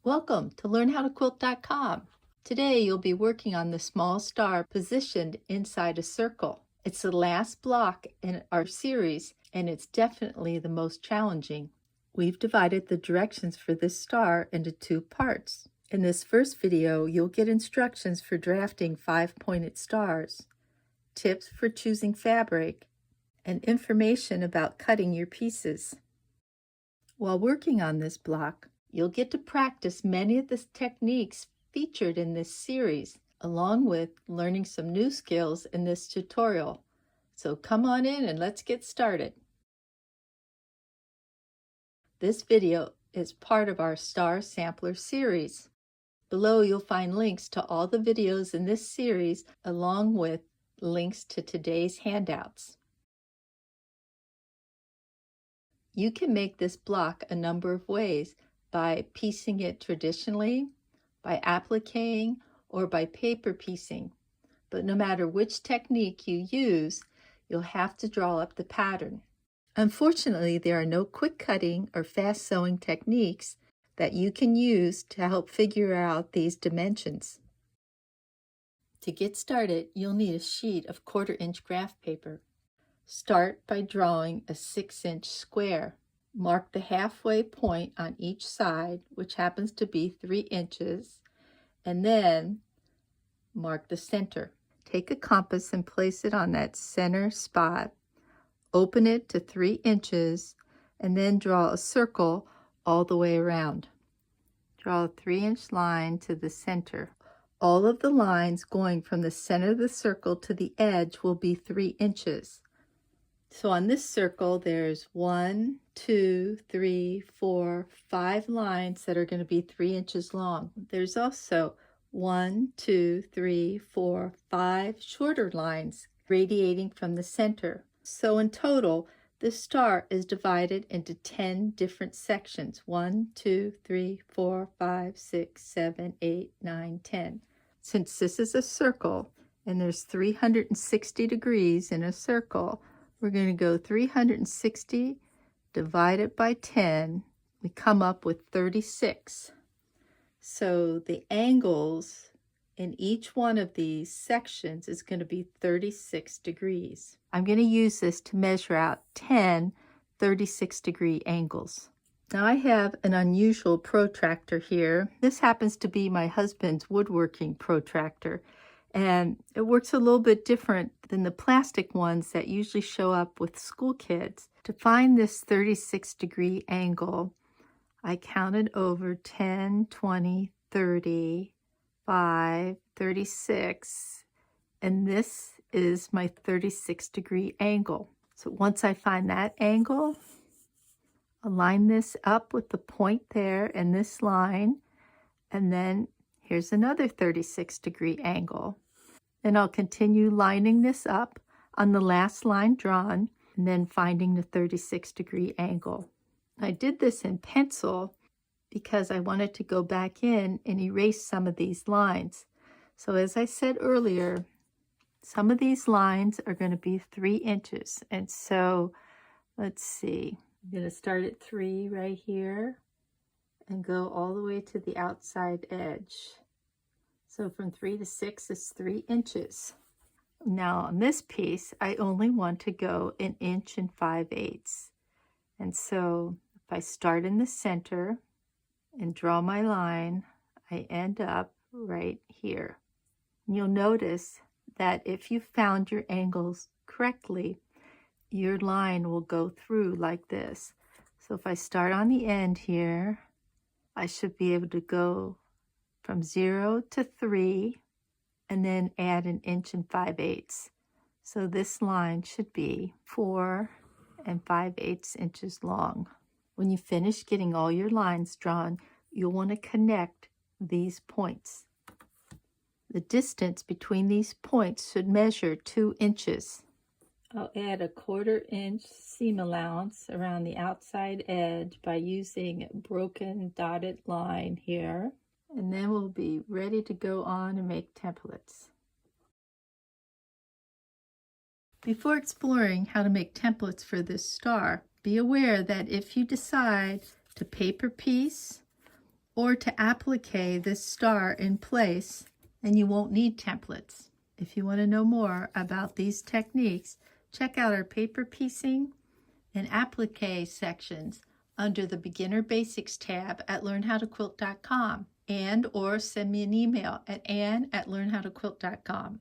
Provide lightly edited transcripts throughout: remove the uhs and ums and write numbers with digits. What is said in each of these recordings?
Welcome to LearnHowToQuilt.com. Today you'll be working on the small star positioned inside a circle. It's the last block in our series and it's definitely the most challenging. We've divided the directions for this star into two parts. In this first video, you'll get instructions for drafting 5-pointed stars, tips for choosing fabric, and information about cutting your pieces. While working on this block, you'll get to practice many of the techniques featured in this series, along with learning some new skills in this tutorial. So come on in and let's get started. This video is part of our Star Sampler series. Below you'll find links to all the videos in this series, along with links to today's handouts. You can make this block a number of ways: by piecing it traditionally, by appliquing, or by paper piecing. But no matter which technique you use, you'll have to draw up the pattern. Unfortunately, there are no quick cutting or fast sewing techniques that you can use to help figure out these dimensions. To get started, you'll need a sheet of 1/4-inch graph paper. Start by drawing a 6-inch square. Mark the halfway point on each side, which happens to be 3 inches, and then mark the center. Take a compass and place it on that center spot. Open it to 3 inches, and then draw a circle all the way around. Draw a 3-inch line to the center. All of the lines going from the center of the circle to the edge will be 3 inches. So on this circle, there's 1, 2, 3, 4, 5 lines that are going to be 3 inches long. There's also 1, 2, 3, 4, 5 shorter lines radiating from the center. So in total, this star is divided into 10 different sections. 1, 2, 3, 4, 5, 6, 7, 8, 9, 10. Since this is a circle and there's 360 degrees in a circle, we're going to go 360 divided by 10. We come up with 36. So the angles in each one of these sections is going to be 36 degrees. I'm going to use this to measure out 10 36-degree angles. Now I have an unusual protractor here. This happens to be my husband's woodworking protractor. And it works a little bit different than the plastic ones that usually show up with school kids. To find this 36-degree angle, I counted over 10, 20, 30, 5, 36, and this is my 36-degree angle. So once I find that angle, I'll line this up with the point there and this line, and then here's another 36-degree angle. Then I'll continue lining this up on the last line drawn and then finding the 36-degree angle. I did this in pencil because I wanted to go back in and erase some of these lines. So as I said earlier, some of these lines are going to be 3 inches. And so let's see, I'm going to start at 3 right here and go all the way to the outside edge. So from 3 to 6 is 3 inches. Now on this piece, I only want to go 1 inch and 5/8. And so if I start in the center and draw my line, I end up right here. And you'll notice that if you found your angles correctly, your line will go through like this. So if I start on the end here, I should be able to go from 0 to 3 and then add 1 inch and 5/8. So this line should be 4 and 5/8 inches long. When you finish getting all your lines drawn, you'll want to connect these points. The distance between these points should measure 2 inches. I'll add a 1/4 inch seam allowance around the outside edge by using a broken dotted line here. And then we'll be ready to go on and make templates. Before exploring how to make templates for this star, be aware that if you decide to paper piece or to applique this star in place, and you won't need templates. If you want to know more about these techniques, check out our paper piecing and applique sections under the Beginner Basics tab at learnhowtoquilt.com, and or send me an email at ann@learnhowtoquilt.com.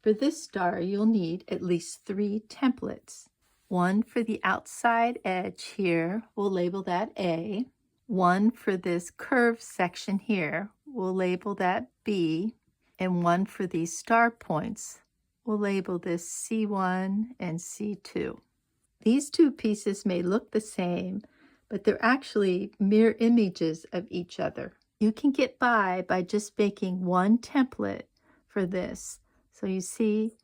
For this star, you'll need at least 3 templates. One for the outside edge here, we'll label that A. One for this curved section here, we'll label that B. And one for these star points, we'll label this C1 and C2. These 2 pieces may look the same, but they're actually mirror images of each other. You can get by just making one template for this. So you see,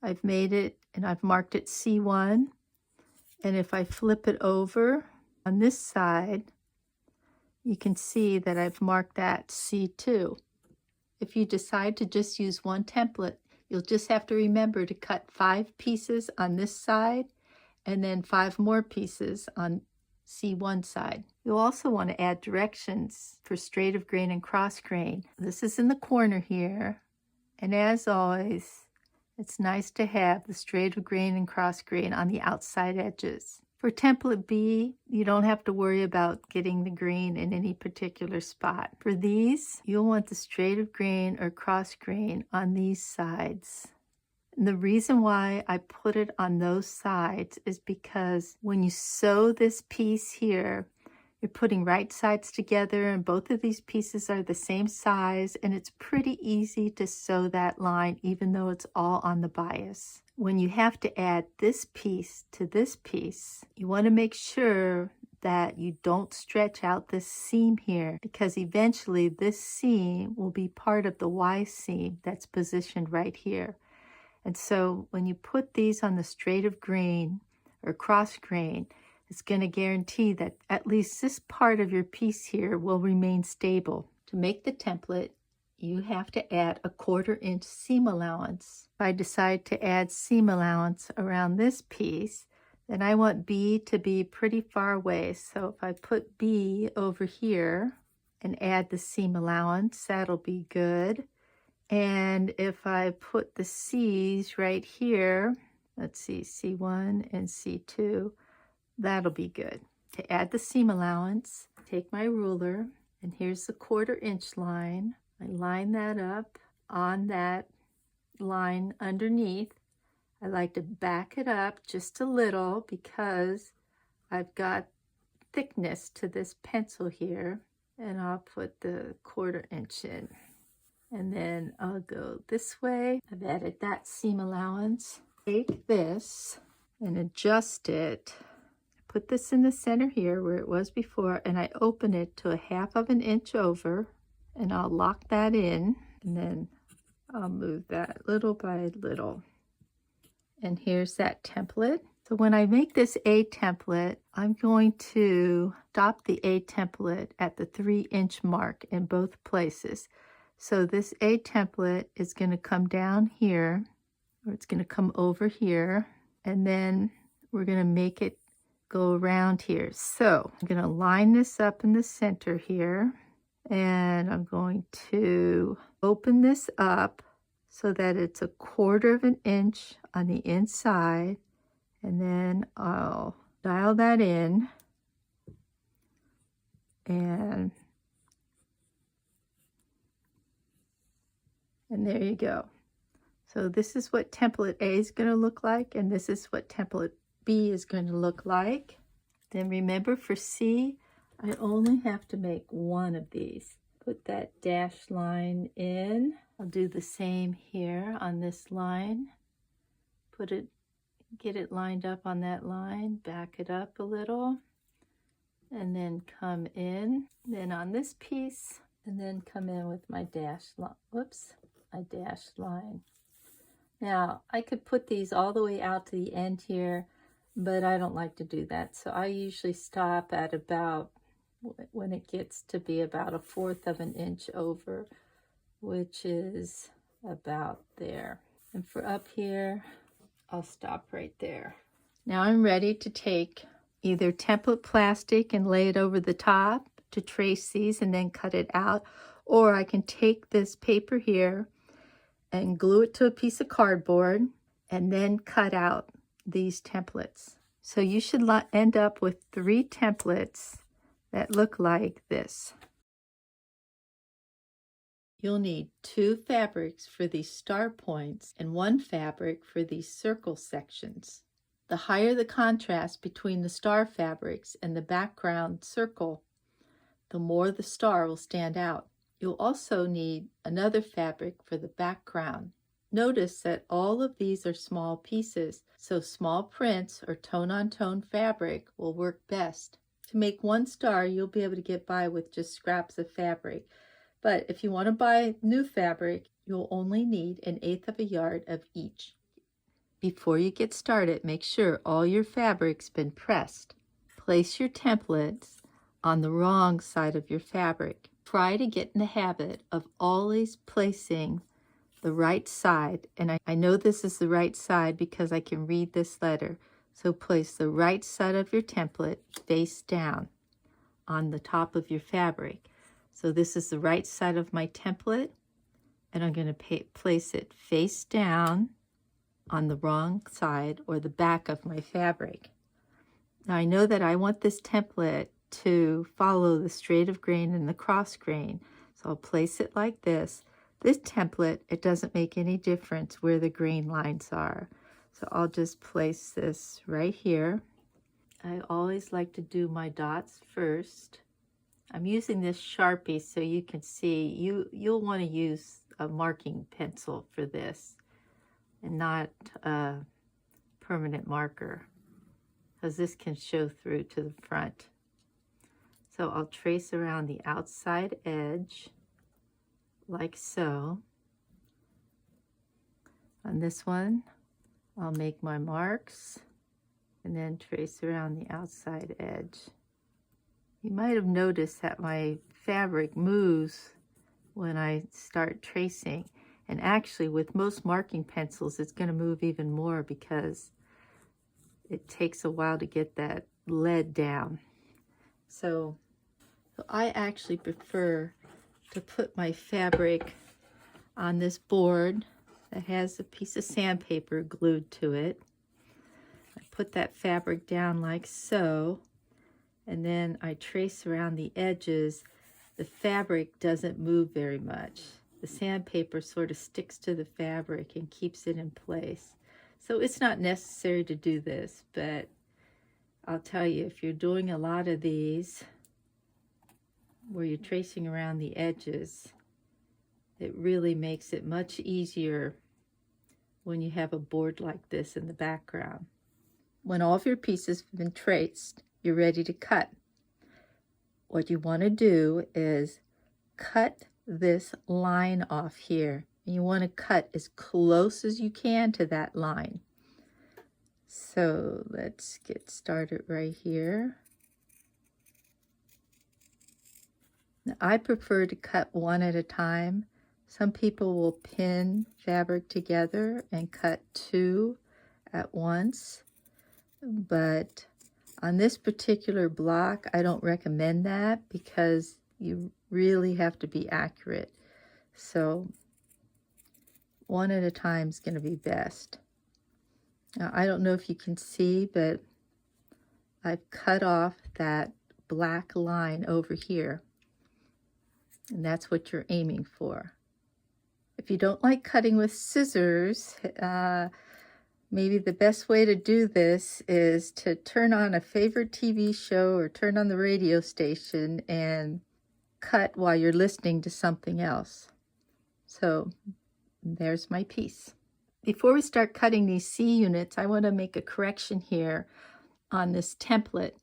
I've made it and I've marked it C1. And if I flip it over on this side, you can see that I've marked that C2. If you decide to just use one template, you'll just have to remember to cut 5 pieces on this side and then 5 more pieces on C1 side. You'll also want to add directions for straight of grain and cross grain. This is in the corner here, and as always, it's nice to have the straight of grain and cross grain on the outside edges. For template B, you don't have to worry about getting the grain in any particular spot. For these, you'll want the straight of grain or cross grain on these sides. And the reason why I put it on those sides is because when you sew this piece here, you're putting right sides together and both of these pieces are the same size, and it's pretty easy to sew that line even though it's all on the bias. When you have to add this piece to this piece, you want to make sure that you don't stretch out this seam here, because eventually this seam will be part of the Y seam that's positioned right here. And so when you put these on the straight of grain or cross grain, it's going to guarantee that at least this part of your piece here will remain stable. To make the template, you have to add a 1/4 inch seam allowance. If I decide to add seam allowance around this piece, then I want B to be pretty far away. So if I put B over here and add the seam allowance, that'll be good. And if I put the C's right here, let's see, C1 and C2, that'll be good. To add the seam allowance, take my ruler, and here's the 1/4 inch line. I line that up on that line underneath. I like to back it up just a little because I've got thickness to this pencil here, and I'll put the 1/4 inch in. And then I'll go this way. I've added that seam allowance. Take this and adjust it. Put this in the center here where it was before, and I open it to 1/2 inch over, and I'll lock that in, and then I'll move that little by little. And here's that template. So when I make this A template, I'm going to stop the A template at the 3 inch mark in both places. So this A template is going to come down here, or it's going to come over here, and then we're going to make it go around here. So I'm going to line this up in the center here, and I'm going to open this up so that it's 1/4 inch on the inside, and then I'll dial that in, and there you go. So this is what template A is going to look like, and this is what template B is going to look like. Then remember, for C, I only have to make one of these. Put that dashed line in. I'll do the same here on this line. Get it lined up on that line, back it up a little, and then come in. Then on this piece, and then come in with my dashed line. Whoops, my dashed line. Now, I could put these all the way out to the end here, but I don't like to do that. So I usually stop at about, when it gets to be about 1/4 inch over, which is about there. And for up here, I'll stop right there. Now I'm ready to take either template plastic and lay it over the top, to trace these and then cut it out, or I can take this paper here and glue it to a piece of cardboard and then cut out these templates. So you should end up with 3 templates that look like this. You'll need 2 fabrics for these star points and 1 fabric for these circle sections. The higher the contrast between the star fabrics and the background circle, the more the star will stand out. You'll also need another fabric for the background. Notice that all of these are small pieces, so small prints or tone-on-tone fabric will work best. To make 1 star, you'll be able to get by with just scraps of fabric. But if you want to buy new fabric, you'll only need 1/8 yard of each. Before you get started, make sure all your fabric's been pressed. Place your templates on the wrong side of your fabric. Try to get in the habit of always placing the right side, and I know this is the right side because I can read this letter. So place the right side of your template face down on the top of your fabric. So this is the right side of my template, and I'm going to place it face down on the wrong side or the back of my fabric. Now I know that I want this template to follow the straight of grain and the cross grain, so I'll place it like this. This template, it doesn't make any difference where the grain lines are, so I'll just place this right here. I always like to do my dots first. I'm using this Sharpie so you can see. You'll want to use a marking pencil for this and not a permanent marker, because this can show through to the front. So I'll trace around the outside edge like so. On this one, I'll make my marks and then trace around the outside edge. You might have noticed that my fabric moves when I start tracing. And actually, with most marking pencils, it's going to move even more because it takes a while to get that lead down. So I actually prefer to put my fabric on this board that has a piece of sandpaper glued to it. I put that fabric down like so, and then I trace around the edges. The fabric doesn't move very much. The sandpaper sort of sticks to the fabric and keeps it in place. So it's not necessary to do this, but I'll tell you, if you're doing a lot of these where you're tracing around the edges, it really makes it much easier when you have a board like this in the background. When all of your pieces have been traced, you're ready to cut. What you want to do is cut this line off here. And you want to cut as close as you can to that line. So let's get started right here. Now, I prefer to cut one at a time. Some people will pin fabric together and cut 2 at once, but on this particular block, I don't recommend that because you really have to be accurate. So one at a time is going to be best. Now, I don't know if you can see, but I've cut off that black line over here, and that's what you're aiming for. If you don't like cutting with scissors, maybe the best way to do this is to turn on a favorite TV show or turn on the radio station and cut while you're listening to something else. So there's my piece. Before we start cutting these C units, I want to make a correction here on this template.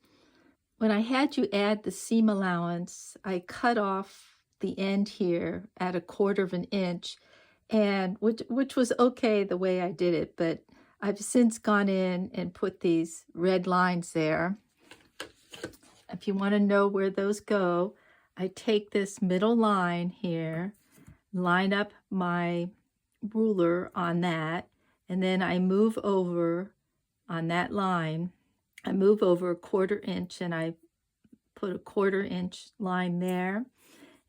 When I had you add the seam allowance, I cut off the end here at 1/4 inch, and which was okay the way I did it, but I've since gone in and put these red lines there. If you want to know where those go, I take this middle line here, line up my ruler on that, and then I move over on that line. I move over 1/4 inch and I put a 1/4 inch line there.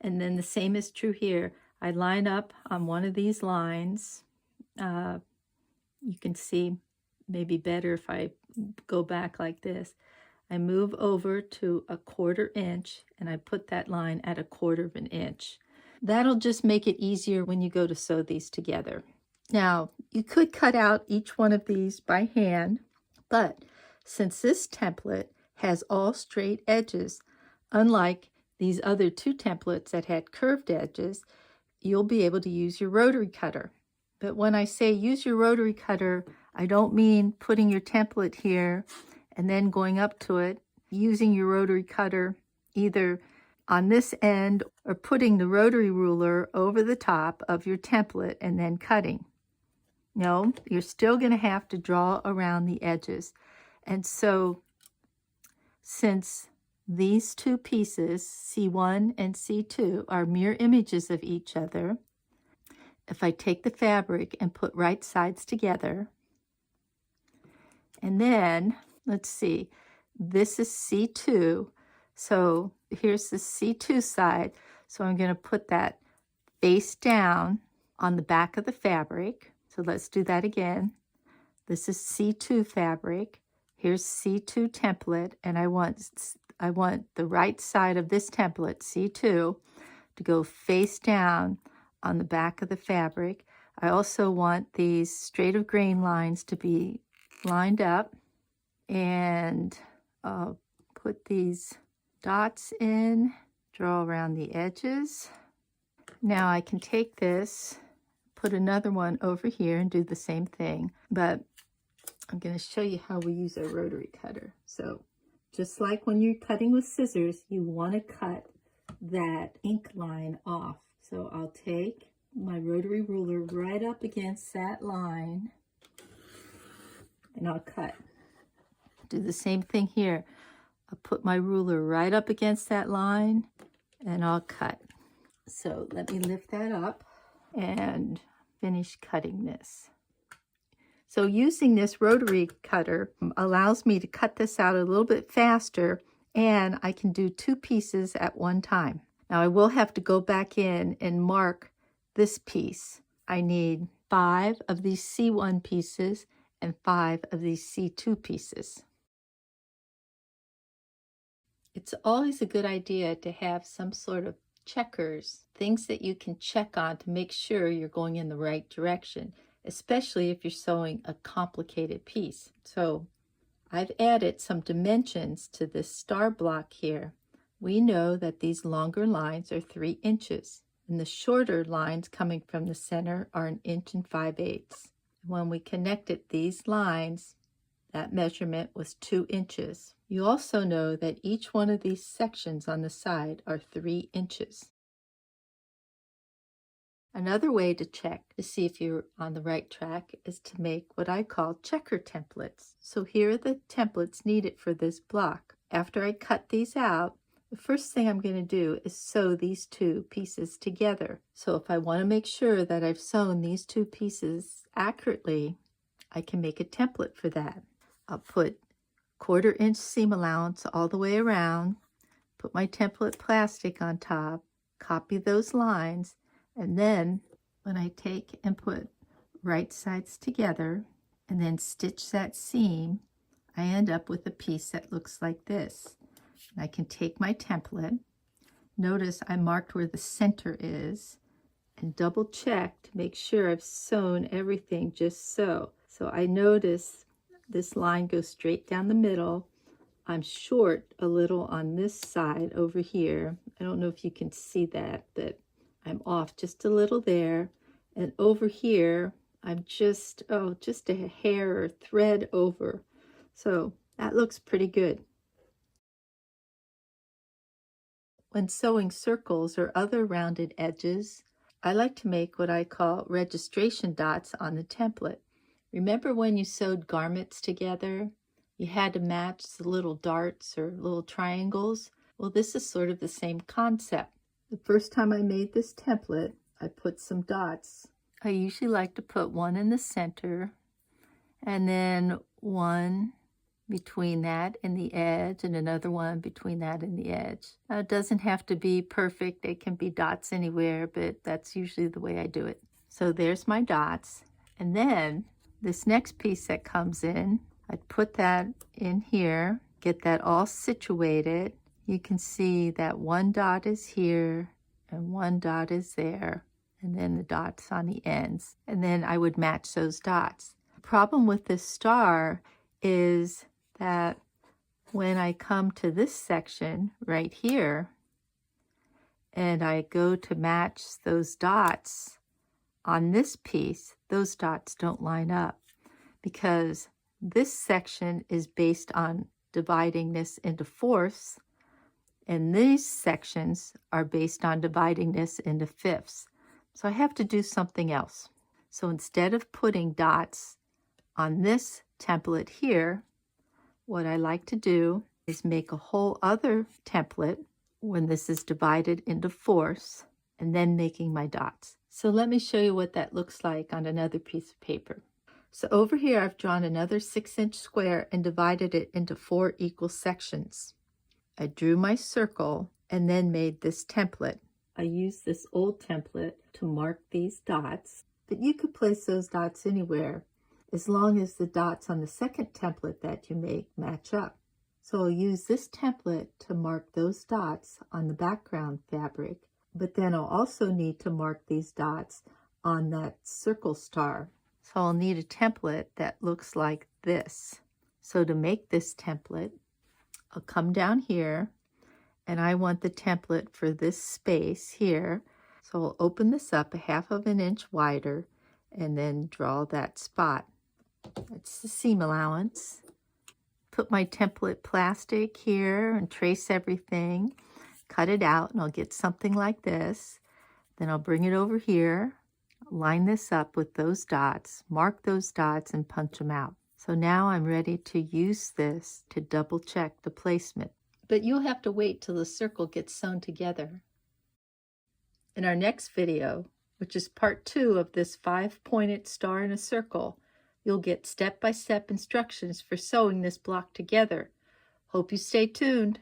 And then the same is true here. I line up on one of these lines. You can see maybe better if I go back like this. I move over to a 1/4 inch and I put that line at a 1/4 inch. That'll just make it easier when you go to sew these together. Now, you could cut out each one of these by hand, but since this template has all straight edges, unlike these other 2 templates that had curved edges, you'll be able to use your rotary cutter. But when I say use your rotary cutter, I don't mean putting your template here and then going up to it, using your rotary cutter either on this end or putting the rotary ruler over the top of your template and then cutting. No, you're still going to have to draw around the edges. And so since these 2 pieces, C1 and C2, are mirror images of each other, if I take the fabric and put right sides together, and then, let's see, this is C2, so here's the C2 side, so I'm going to put that face down on the back of the fabric. So let's do that again. This is C2 fabric. Here's C2 template, and I want the right side of this template, C2, to go face down on the back of the fabric. I also want these straight of grain lines to be lined up, and I'll put these dots in, draw around the edges. Now I can take this, put another one over here and do the same thing, but I'm going to show you how we use our rotary cutter. So just like when you're cutting with scissors, you want to cut that ink line off. So I'll take my rotary ruler right up against that line and I'll cut. Do the same thing here. I'll put my ruler right up against that line and I'll cut. So let me lift that up and finish cutting this. So using this rotary cutter allows me to cut this out a little bit faster, and I can do 2 pieces at one time. Now I will have to go back in and mark this piece. I need 5 of these C1 pieces and 5 of these C2 pieces. It's always a good idea to have some sort of checkers, things that you can check on to make sure you're going in the right direction, especially if you're sewing a complicated piece. So I've added some dimensions to this star block here. We know that these longer lines are 3 inches, and the shorter lines coming from the center are 1 5/8 inches. When we connected these lines, that measurement was 2 inches. You also know that each one of these sections on the side are 3 inches. Another way to check to see if you're on the right track is to make what I call checker templates. So here are the templates needed for this block. After I cut these out, the first thing I'm going to do is sew these 2 pieces together. So if I want to make sure that I've sewn these 2 pieces accurately, I can make a template for that. I'll put 1/4 inch seam allowance all the way around, put my template plastic on top, copy those lines, and then when I take and put right sides together and then stitch that seam, I end up with a piece that looks like this. And I can take my template, notice I marked where the center is, and double check to make sure I've sewn everything just so. So I notice this line goes straight down the middle. I'm short a little on this side over here. I don't know if you can see that, but I'm off just a little there, and over here I'm just a hair or thread over. So that looks pretty good. When sewing circles or other rounded edges, I like to make what I call registration dots on the template. Remember when you sewed garments together? You had to match the little darts or little triangles? Well, this is sort of the same concept. The first time I made this template, I put some dots. I usually like to put one in the center, and then 1, between that and the edge, and another one between that and the edge. Now, it doesn't have to be perfect. It can be dots anywhere, but that's usually the way I do it. So there's my dots. And then this next piece that comes in, I'd put that in here, get that all situated. You can see that one dot is here and one dot is there, and then the dots on the ends. And then I would match those dots. The problem with this star is that when I come to this section right here and I go to match those dots on this piece, those dots don't line up because this section is based on dividing this into fourths, and these sections are based on dividing this into fifths. So I have to do something else. So instead of putting dots on this template here, what I like to do is make a whole other template when this is divided into fourths, and then making my dots. So let me show you what that looks like on another piece of paper. So over here I've drawn another 6-inch square and divided it into 4 equal sections. I drew my circle and then made this template. I used this old template to mark these dots, but you could place those dots anywhere as long as the dots on the second template that you make match up. So I'll use this template to mark those dots on the background fabric, but then I'll also need to mark these dots on that circle star. So I'll need a template that looks like this. So to make this template, I'll come down here and I want the template for this space here. So I'll open this up 1/2 inch wider and then draw that spot. That's the seam allowance. Put my template plastic here and trace everything. Cut it out and I'll get something like this. Then I'll bring it over here, line this up with those dots, mark those dots and punch them out. So now I'm ready to use this to double check the placement. But you'll have to wait till the circle gets sewn together. In our next video, which is part 2 of this 5-pointed star in a circle, you'll get step-by-step instructions for sewing this block together. Hope you stay tuned.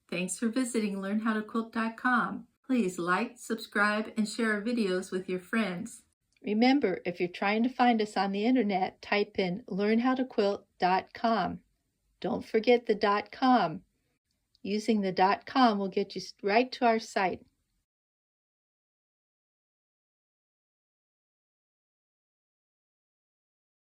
Thanks for visiting LearnHowToQuilt.com. Please like, subscribe, and share our videos with your friends. Remember, if you're trying to find us on the internet, type in LearnHowToQuilt.com. Don't forget the .com. Using the .com will get you right to our site.